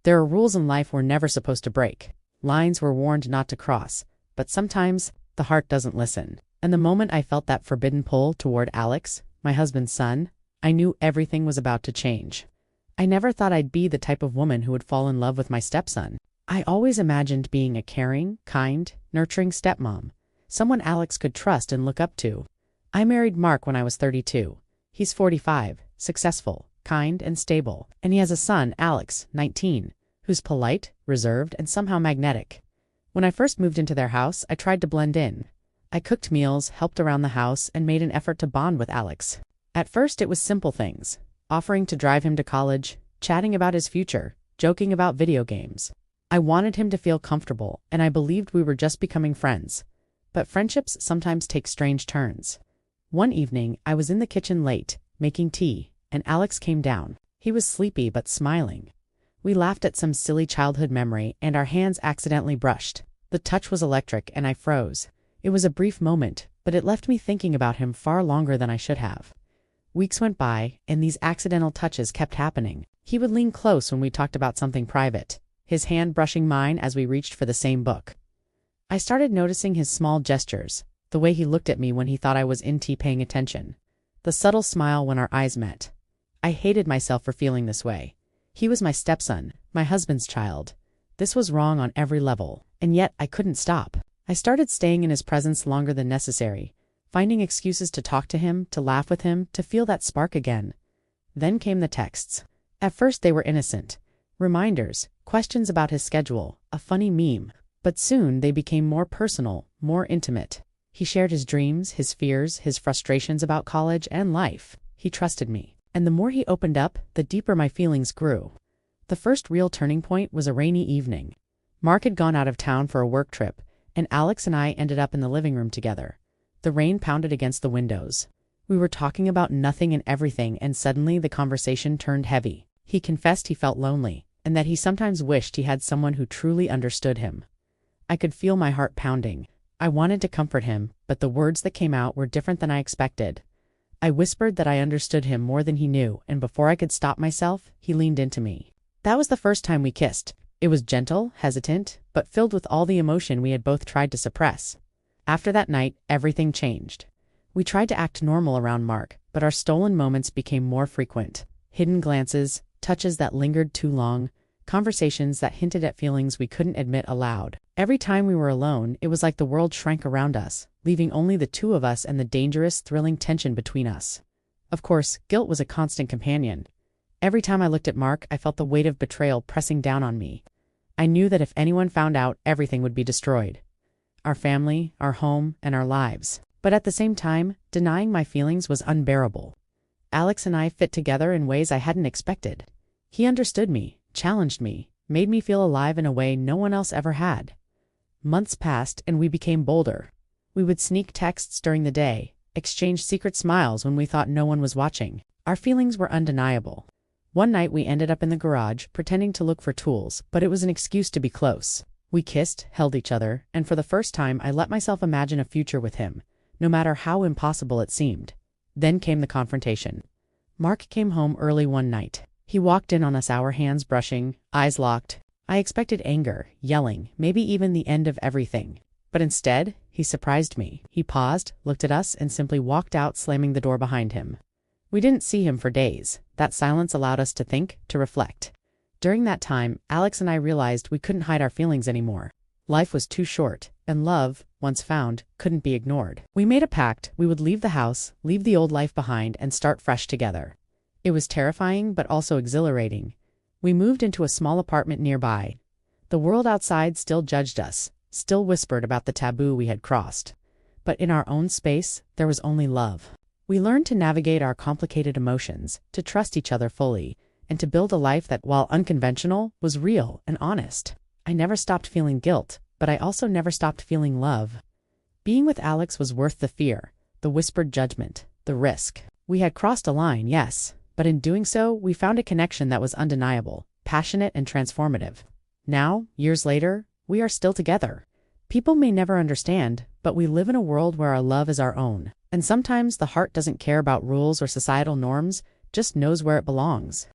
There are rules in life we're never supposed to break. Lines we're warned not to cross. But sometimes, the heart doesn't listen. And the moment I felt that forbidden pull toward Alex, my husband's son, I knew everything was about to change. I never thought I'd be the type of woman who would fall in love with my stepson. I always imagined being a caring, kind, nurturing stepmom, someone Alex could trust and look up to. I married Mark when I was 32. He's 45, successful, kind, and stable, and he has a son, Alex, 19, who's polite, reserved, and somehow magnetic. When I first moved into their house, I tried to blend in. I cooked meals, helped around the house, and made an effort to bond with Alex. At first, it was simple things, offering to drive him to college, chatting about his future, joking about video games. I wanted him to feel comfortable, and I believed we were just becoming friends. But friendships sometimes take strange turns. One evening, I was in the kitchen late, making tea, and Alex came down. He was sleepy but smiling. We laughed at some silly childhood memory, and our hands accidentally brushed. The touch was electric, and I froze. It was a brief moment, but it left me thinking about him far longer than I should have. Weeks went by, and these accidental touches kept happening. He would lean close when we talked about something private, his hand brushing mine as we reached for the same book. I started noticing his small gestures, the way he looked at me when he thought I was into paying attention, the subtle smile when our eyes met. I hated myself for feeling this way. He was my stepson, my husband's child. This was wrong on every level, and yet I couldn't stop. I started staying in his presence longer than necessary, finding excuses to talk to him, to laugh with him, to feel that spark again. Then came the texts. At first they were innocent. Reminders, questions about his schedule, a funny meme. But soon they became more personal, more intimate. He shared his dreams, his fears, his frustrations about college and life. He trusted me. And the more he opened up, the deeper my feelings grew. The first real turning point was a rainy evening. Mark had gone out of town for a work trip, and Alex and I ended up in the living room together. The rain pounded against the windows. We were talking about nothing and everything, and suddenly the conversation turned heavy. He confessed he felt lonely, and that he sometimes wished he had someone who truly understood him. I could feel my heart pounding. I wanted to comfort him, but the words that came out were different than I expected. I whispered that I understood him more than he knew, and before I could stop myself, he leaned into me. That was the first time we kissed. It was gentle, hesitant, but filled with all the emotion we had both tried to suppress. After that night, everything changed. We tried to act normal around Mark, but our stolen moments became more frequent. Hidden glances, touches that lingered too long, conversations that hinted at feelings we couldn't admit aloud. Every time we were alone, it was like the world shrank around us, leaving only the two of us and the dangerous, thrilling tension between us. Of course, guilt was a constant companion. Every time I looked at Mark, I felt the weight of betrayal pressing down on me. I knew that if anyone found out, everything would be destroyed. Our family, our home, and our lives. But at the same time, denying my feelings was unbearable. Alex and I fit together in ways I hadn't expected. He understood me, challenged me, made me feel alive in a way no one else ever had. Months passed, and we became bolder. We would sneak texts during the day, exchange secret smiles when we thought no one was watching. Our feelings were undeniable. One night we ended up in the garage, pretending to look for tools, but it was an excuse to be close. We kissed, held each other, and for the first time I let myself imagine a future with him, no matter how impossible it seemed. Then came the confrontation. Mark came home early one night. He walked in on us, our hands brushing, eyes locked. I expected anger, yelling, maybe even the end of everything. But instead, he surprised me. He paused, looked at us, and simply walked out, slamming the door behind him. We didn't see him for days. That silence allowed us to think, to reflect. During that time, Alex and I realized we couldn't hide our feelings anymore. Life was too short, and love, once found, couldn't be ignored. We made a pact. We would leave the house, leave the old life behind, and start fresh together. It was terrifying, but also exhilarating. We moved into a small apartment nearby. The world outside still judged us, still whispered about the taboo we had crossed. But in our own space, there was only love. We learned to navigate our complicated emotions, to trust each other fully, and to build a life that, while unconventional, was real and honest. I never stopped feeling guilt, but I also never stopped feeling love. Being with Alex was worth the fear, the whispered judgment, the risk. We had crossed a line, yes, but in doing so, we found a connection that was undeniable, passionate, and transformative. Now, years later, we are still together. People may never understand, but we live in a world where our love is our own. And sometimes the heart doesn't care about rules or societal norms, just knows where it belongs.